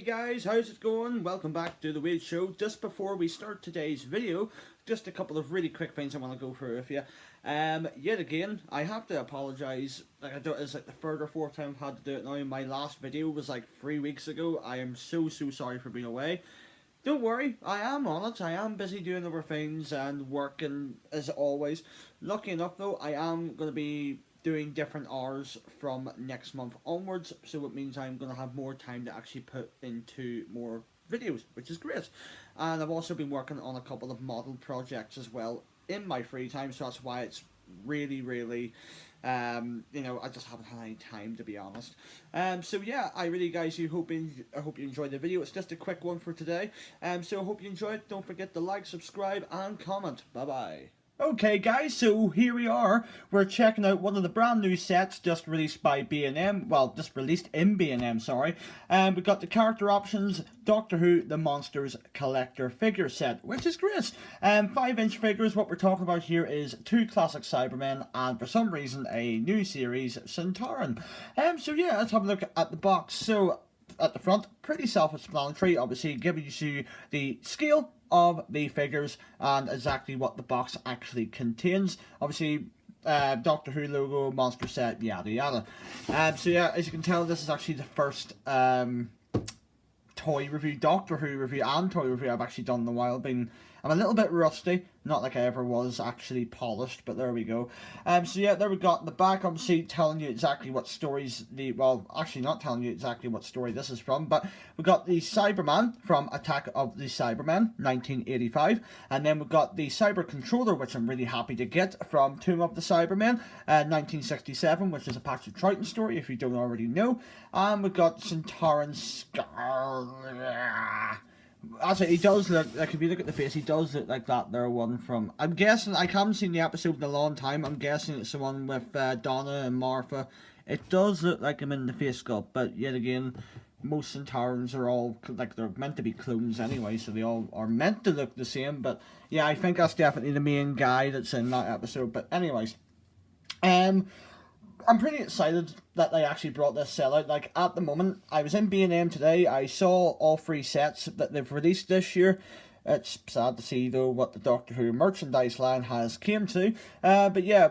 Guys, how's it going? Welcome back to the Wade Show. Just before we start today's video, just a couple of really quick things I want to go through with you. Yet again, I have to apologise. It's like the third or fourth time I've had to do it now. My last video was like 3 weeks ago. I am so sorry for being away. Don't worry, I am on it. I am busy doing other things and working as always. Lucky enough though, I am going to be doing different hours from next month onwards, so it means I'm going to have more time to actually put into more videos, which is great. And I've also been working on a couple of model projects as well in my free time, so that's why it's really I just haven't had any time, to be honest. So yeah, I hope you enjoyed the video. It's just a quick one for today. So I hope you enjoyed it. Don't forget to like, subscribe and comment. Bye bye. Okay guys, so here we are. We're checking out one of the brand new sets just released by B&M. Well, just released in B&M, sorry. We've got the character options, Doctor Who, the Monsters Collector figure set, which is great. 5-inch figures. What we're talking about here is 2 classic Cybermen and for some reason a new series, Sontaran. So yeah, let's have a look at the box. So at the front, pretty self-explanatory, obviously giving you the scale of the figures and exactly what the box actually contains. Obviously, Doctor Who logo, monster set, yada yada. So yeah, as you can tell, this is actually the first toy review, Doctor Who review and toy review I've actually done in a while. I'm a little bit rusty, not like I ever was actually polished, but there we go. So yeah, there we got the back, obviously telling you exactly what stories well, actually not telling you exactly what story this is from, but we got the Cyberman from Attack of the Cybermen, 1985, and then we've got the Cyber Controller, which I'm really happy to get, from Tomb of the Cybermen, 1967, which is a Patrick Troughton story, if you don't already know, and we've got Sontaran Actually, he does look like, if you look at the face, he does look like that there one from, I'm guessing, I haven't seen the episode in a long time, I'm guessing it's the one with Donna and Martha. It does look like him in the face sculpt, but yet again, most Sontarans are all, like, they're meant to be clones anyway, so they all are meant to look the same, but yeah, I think that's definitely the main guy that's in that episode, but anyways. I'm pretty excited that they actually brought this set out. Like, at the moment, I was in B&M today, I saw all 3 sets that they've released this year. It's sad to see, though, what the Doctor Who merchandise line has came to. But yeah,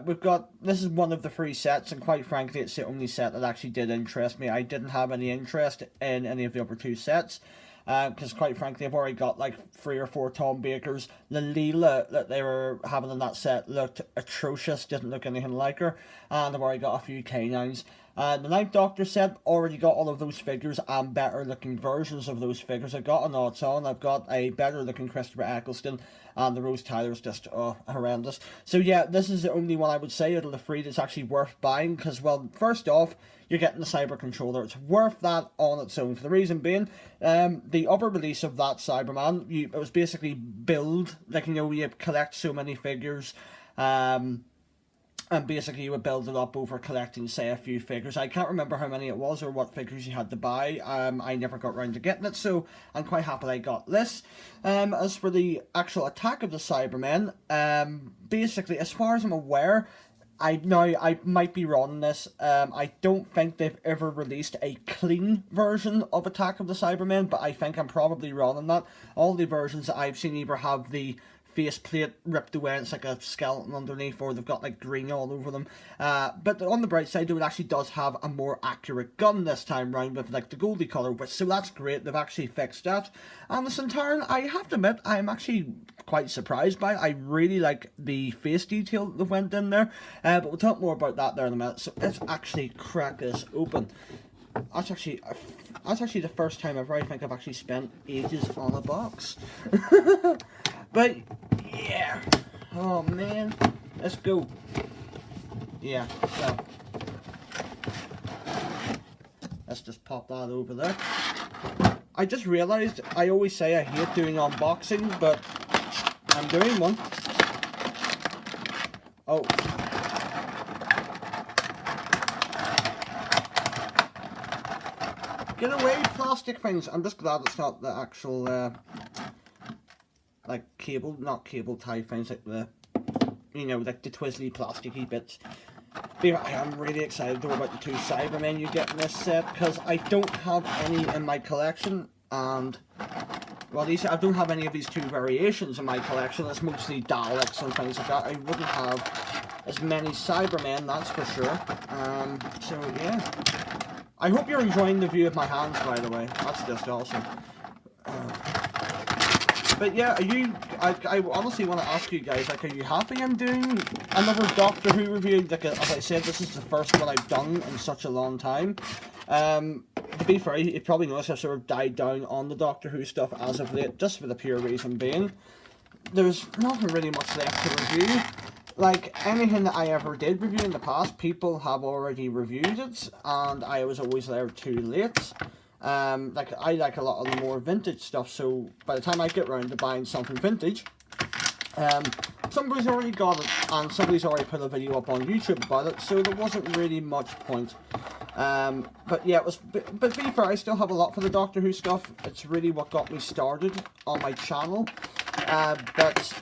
this is one of the 3 sets, and quite frankly, it's the only set that actually did interest me. I didn't have any interest in any of the other 2 sets. Because quite frankly, I've already got like 3 or 4 Tom Bakers. The Leela that they were having in that set looked atrocious, didn't look anything like her. And I've already got a few K9s. The Ninth Doctor set, already got all of those figures and better looking versions of those figures. I've got an odds on. I've got a better looking Christopher Eccleston, and the Rose Tyler's just horrendous. So yeah, this is the only one I would say out of the 3 that's actually worth buying, because, well, first off, you're getting the Cyber Controller. It's worth that on its own. For the reason being, the other release of that Cyberman, it was basically build, like, you know, you collect so many figures, and basically you would build it up over collecting, say, a few figures. I can't remember how many it was or what figures you had to buy. I never got around to getting it, so I'm quite happy I got this. As for the actual Attack of the Cybermen, basically, as far as I'm aware, I might be wrong on this. I don't think they've ever released a clean version of Attack of the Cybermen, but I think I'm probably wrong on that. All the versions that I've seen either have the faceplate ripped away, it's like a skeleton underneath, or they've got like green all over them. But on the bright side, it actually does have a more accurate gun this time round with like the goldy colour, so that's great. They've actually fixed that. And the Sontaran, I have to admit, I'm actually quite surprised by it. I really like the face detail that went in there, but we'll talk more about that there in a minute. So let's actually crack this open. That's actually the first time ever I think I've actually spent ages on a box. But yeah, oh man, let's go. Yeah, so let's just pop that over there. I just realized I always say I hate doing unboxing, but I'm doing one. Oh. Get away, plastic things. I'm just glad it's not the actual, like cable, not cable tie things, like the, you know, like the twizzly plasticky bits. But yeah, I am really excited though about the 2 Cybermen you get in this set, because I don't have any in my collection. and well, I don't have any of these 2 variations in my collection. It's mostly Daleks and things like that. I wouldn't have as many Cybermen, that's for sure. So yeah, I hope you're enjoying the view of my hands, by the way. That's just awesome. But yeah, I honestly want to ask you guys, like, are you happy I'm doing another Doctor Who review? Like, as I said, this is the first one I've done in such a long time. To be fair, you probably noticed I've sort of died down on the Doctor Who stuff as of late, just for the pure reason being, there's nothing really much left to review. Like, anything that I ever did review in the past, people have already reviewed it, and I was always there too late. Like, I like a lot of the more vintage stuff, so by the time I get around to buying something vintage, somebody's already got it, and somebody's already put a video up on YouTube about it, so there wasn't really much point. But yeah, but to be fair, I still have a lot for the Doctor Who stuff. It's really what got me started on my channel. But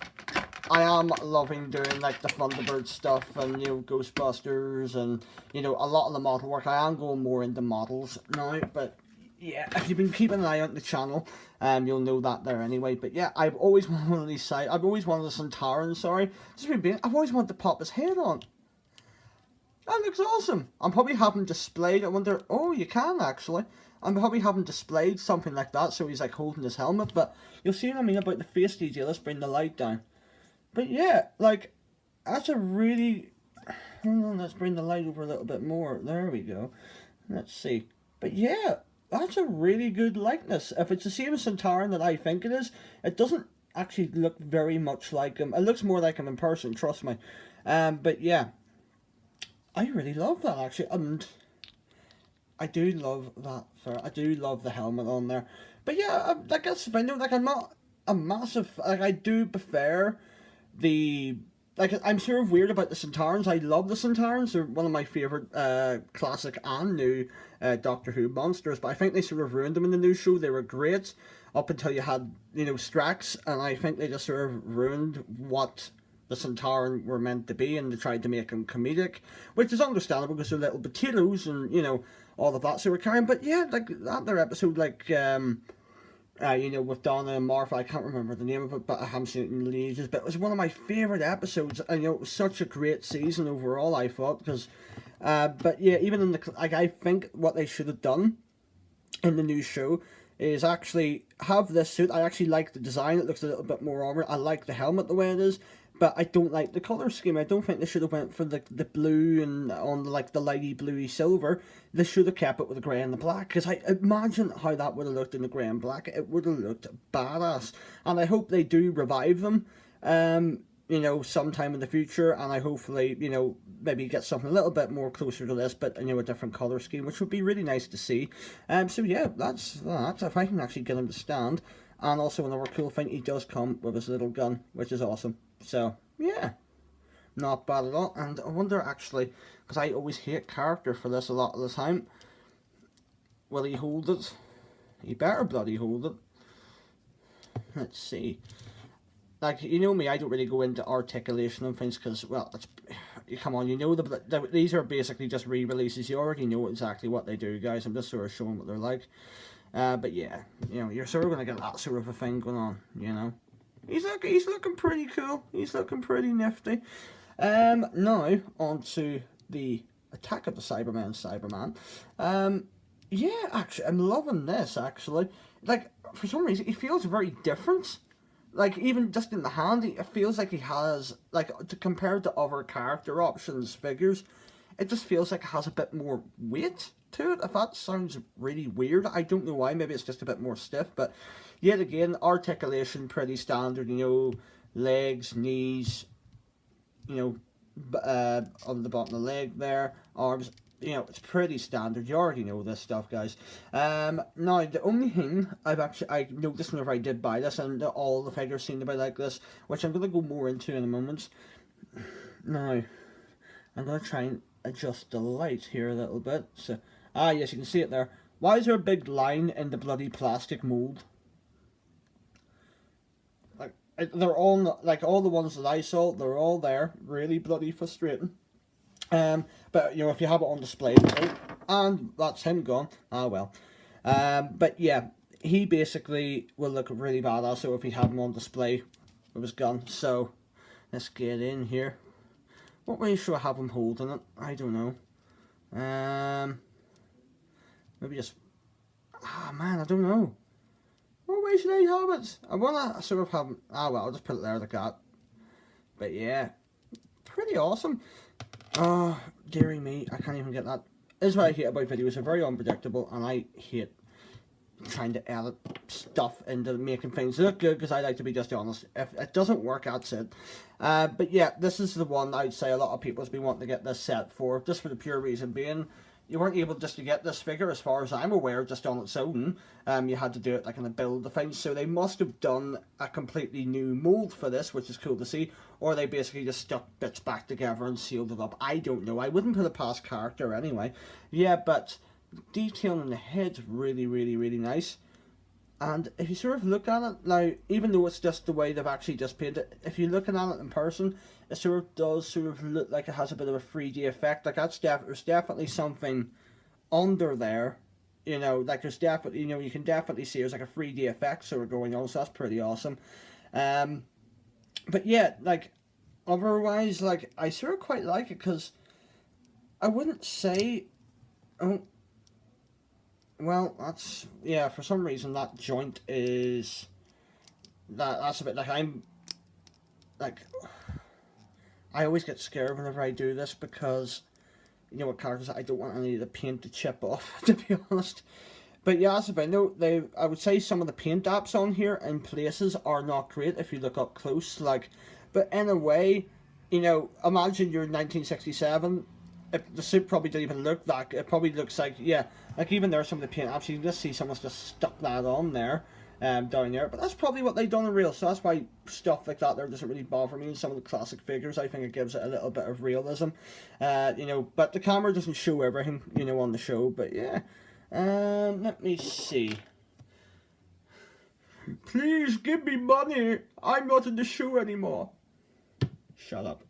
I am loving doing, like, the Thunderbird stuff and, you know, Ghostbusters and, you know, a lot of the model work. I am going more into models now, but yeah, if you've been keeping an eye on the channel, you'll know that there anyway. But yeah, I've always wanted one of these I've always wanted a Sontaran, sorry. I've always wanted to pop his head on. That looks awesome. I'm probably having displayed, I wonder, oh, you can actually. I'm probably having displayed something like that, so he's like holding his helmet, but you'll see what I mean about the face detail. Let's bring the light down. But yeah, like, that's a really, hold on, let's bring the light over a little bit more. There we go. Let's see. But yeah, that's a really good likeness. If it's the same as Sontaran that I think it is, it doesn't actually look very much like him. It looks more like him in person, trust me. But yeah, I really love that actually, and I do love that. I do love the helmet on there. But yeah, like, that's the thing, like, I'm not a massive, like, I do prefer the, like, I'm sort of weird about the Sontarans. I love the Sontarans. They're one of my favourite classic and new Doctor Who monsters, but I think they sort of ruined them in the new show. They were great up until you had, you know, Strax, and I think they just sort of ruined what the Sontaran were meant to be, and they tried to make them comedic, which is understandable because they're little potatoes and, you know, all of that sort of kind. But yeah, like, that their episode, like, you know, with Donna and Martha, I can't remember the name of it, but I haven't seen it in ages, but it was one of my favourite episodes, and, you know, it was such a great season overall, I thought, because, but yeah, even in the, like, I think what they should have done in the new show is actually have this suit. I actually like the design, it looks a little bit more armoured, I like the helmet the way it is, but I don't like the colour scheme. I don't think they should have went for the blue and on, like, the lighty bluey silver. They should have kept it with the grey and the black, because I imagine how that would have looked in the grey and black. It would have looked badass, and I hope they do revive them, you know, sometime in the future, and I hopefully, you know, maybe get something a little bit more closer to this, but, you know, a different colour scheme, which would be really nice to see. So yeah, that's that. If I can actually get him to stand, and also another cool thing, he does come with his little gun, which is awesome. So, yeah, not bad at all. And I wonder, actually, because I always hate character for this a lot of the time, will he hold it? He better bloody hold it. Let's see. Like, you know me, I don't really go into articulation and things, because, well, it's, come on, you know, these are basically just re-releases. You already know exactly what they do, guys. I'm just sort of showing what they're like. But yeah, you know, you're sort of going to get that sort of a thing going on, you know. He's looking pretty cool. He's looking pretty nifty. Now, on to the Attack of the Cyberman. Yeah, actually, I'm loving this, actually. Like, for some reason, he feels very different. Like, even just in the hand, it feels like he has, like, to compare to other character options figures, it just feels like it has a bit more weight to it. If that sounds really weird, I don't know why. Maybe it's just a bit more stiff, but yet again, articulation pretty standard, you know, legs, knees, you know, on the bottom of the leg there, arms, you know, it's pretty standard. You already know this stuff, guys. Now, the only thing I noticed whenever I did buy this, and all the figures seem to be like this, which I'm going to go more into in a moment. Now, I'm going to try and adjust the light here a little bit. So, yes, you can see it there. Why is there a big line in the bloody plastic mold? Like, they're all, like, all the ones that I saw, they're all there. Really bloody frustrating. But, you know, if you have it on display, and that's him gone, well. But yeah, he basically will look really badass so if he had him on display with his gun. So let's get in here. What way should I have him holding it? I don't know. Maybe just... man, I don't know. What way should I have it? I want to sort of have... well, I'll just put it there like that. But yeah, pretty awesome. Oh, dearie me, I can't even get that. This is what I hate about videos. They're very unpredictable, and I hate trying to edit stuff into making things look good, because I like to be just honest. If it doesn't work, that's it. But yeah, this is the one I'd say a lot of people have been wanting to get this set for, just for the pure reason being, you weren't able just to get this figure, as far as I'm aware, just on its own. You had to do it like in a build of things, so they must have done a completely new mold for this, which is cool to see, or they basically just stuck bits back together and sealed it up. I don't know. I wouldn't put it past character anyway. Yeah, but detail in the head's really, really, really nice. And if you sort of look at it, now, even though it's just the way they've actually just painted it, if you're looking at it in person, it sort of does sort of look like it has a bit of a 3D effect. Like, there's definitely something under there, you know, like there's definitely, you know, you can definitely see there's like a 3D effect sort of going on, so that's pretty awesome. But yeah, like, otherwise, like, I sort of quite like it, because I wouldn't say, oh, well, that's, yeah, for some reason that joint is, that's a bit, like, I'm, like, I always get scared whenever I do this, because, you know, with characters, I don't want any of the paint to chip off, to be honest. But yeah, as a video, I would say some of the paint apps on here in places are not great if you look up close, like, but in a way, you know, imagine you're in 1967, the suit probably didn't even look that, it probably looks like, yeah, like even there, some of the paint apps, you can just see someone's just stuck that on there, down there, but that's probably what they've done in real, so that's why stuff like that there doesn't really bother me. In some of the classic figures, I think it gives it a little bit of realism, you know, but the camera doesn't show everything, you know, on the show, but yeah, let me see. Please give me money, I'm not in the show anymore. Shut up.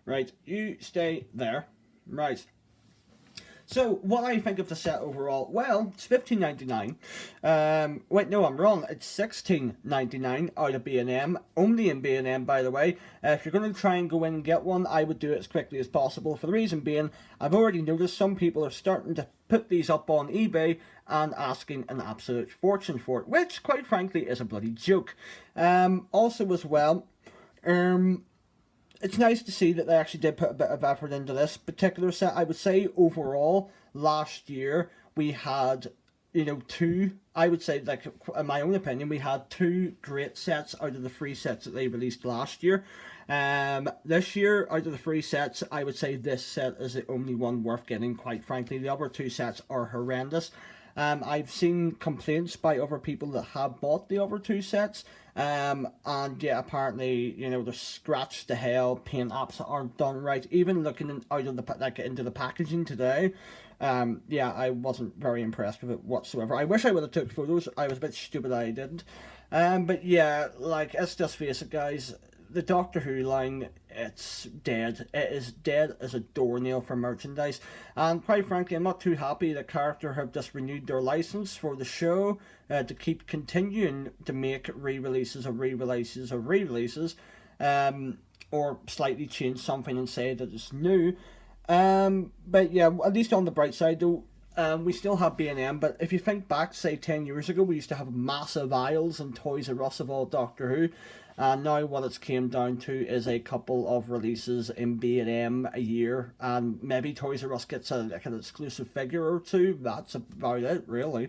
Right, you stay there. Right. So, what I think of the set overall, well, it's $15.99. Wait, no, I'm wrong. It's $16.99 out of B&M. Only in B&M, by the way. If you're going to try and go in and get one, I would do it as quickly as possible. For the reason being, I've already noticed some people are starting to put these up on eBay and asking an absolute fortune for it, which, quite frankly, is a bloody joke. Also, as well, it's nice to see that they actually did put a bit of effort into this particular set. I would say overall, last year, we had, you know, I would say, like, in my own opinion, we had 2 great sets out of the 3 sets that they released last year. This year, out of the 3 sets, I would say this set is the only one worth getting, quite frankly. The other 2 sets are horrendous. I've seen complaints by other people that have bought the other 2 sets, and yeah, apparently, you know, they're scratched to hell, paint apps aren't done right. Even looking out of the, like, into the packaging today, yeah, I wasn't very impressed with it whatsoever. I wish I would have took photos. I was a bit stupid I didn't. But yeah, like, let's just face it, guys. The Doctor Who line, it's dead. It is dead as a doornail for merchandise. And quite frankly, I'm not too happy the character have just renewed their license for the show to keep continuing to make re-releases of re-releases of re-releases, or slightly change something and say that it's new. But yeah, at least on the bright side though, we still have B&M, but if you think back, say 10 years ago, we used to have massive aisles and Toys R Us of all Doctor Who. And now what it's came down to is a couple of releases in B&M a year, and maybe Toys R Us gets like an exclusive figure or 2. That's about it, really.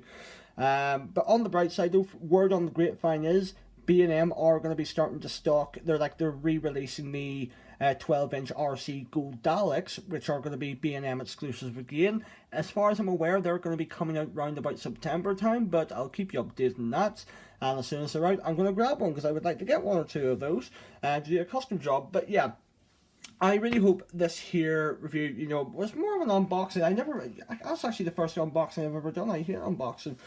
But on the bright side, though, word on the grapevine is B&M are going to be starting to stock. They're re-releasing the 12-inch RC Gold Daleks, which are going to be B&M exclusives again. As far as I'm aware, they're going to be coming out round about September time, but I'll keep you updated on that. And as soon as they're out, I'm going to grab one, because I would like to get 1 or 2 of those to do a custom job. But yeah, I really hope this here review, you know, was more of an unboxing. That's actually the first unboxing I've ever done. I hate unboxing.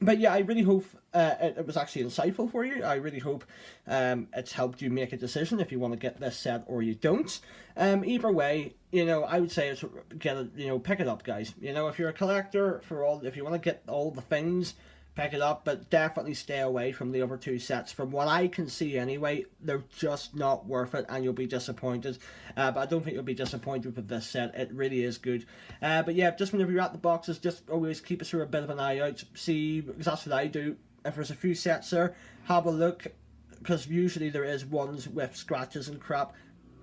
But yeah, I really hope it was actually insightful for you. I really hope it's helped you make a decision if you want to get this set or you don't. Either way, you know, I would say it's get it, you know, pick it up, guys. You know, if you're a collector if you want to get all the things, pick it up, but definitely stay away from the other two sets. From what I can see anyway, they're just not worth it, and you'll be disappointed. But I don't think you'll be disappointed with this set. It really is good. But yeah, just whenever you're at the boxes, just always keep us through a bit of an eye out. See, because that's what I do. If there's a few sets there, have a look, because usually there is ones with scratches and crap.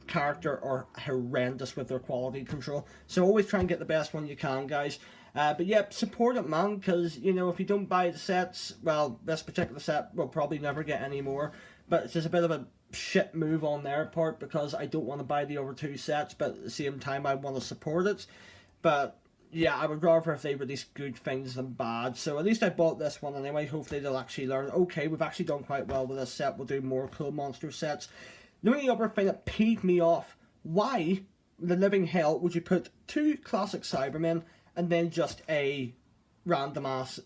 Character are horrendous with their quality control, so always try and get the best one you can, guys. But yeah, support it, man, because, you know, if you don't buy the sets, well, this particular set will probably never get any more, but it's just a bit of a shit move on their part, because I don't want to buy the other two sets, but at the same time I want to support it. But yeah, I would rather if they release good things than bad. So at least I bought this one anyway. Hopefully they'll actually learn, okay, we've actually done quite well with this set, we'll do more cool monster sets. The only other thing that peeved me off, why the living hell would you put two classic Cybermen and then just a random ass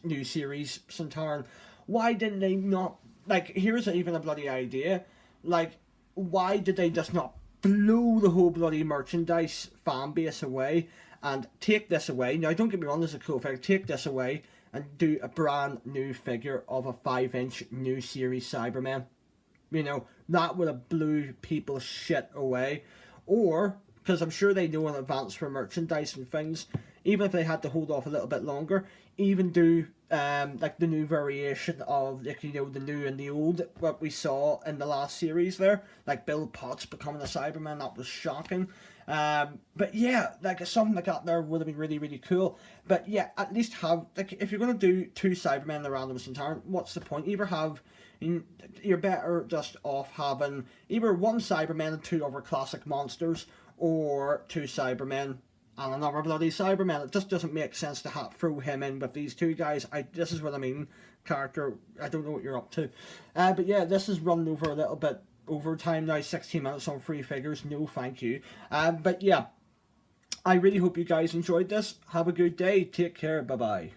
new series Sontaran? Why didn't they not, like, here's even a bloody idea, like, why did they just not blow the whole bloody merchandise fan base away and take this away? Now, don't get me wrong, this is a cool figure, take this away and do a brand new figure of a 5-inch new series Cybermen. You know, that would have blew people's shit away. Or, because I'm sure they know in advance for merchandise and things, even if they had to hold off a little bit longer, even do like the new variation of, like, you know, the new and the old, what we saw in the last series there, like Bill Potts becoming a Cyberman. That was shocking. But yeah, like something like that there would have been really, really cool. But yeah, at least have, like, if you're going to do two Cybermen in the random Sontaran, what's the point? Either have, you're better just off having either one Cyberman and two other classic monsters, or two Cybermen and another bloody Cyberman. It just doesn't make sense to throw him in with these two guys. This is what I mean, character, I don't know what you're up to. But yeah, this is running over a little bit over time now, 16 minutes on free figures, no thank you. But yeah, I really hope you guys enjoyed this. Have a good day, take care, bye bye.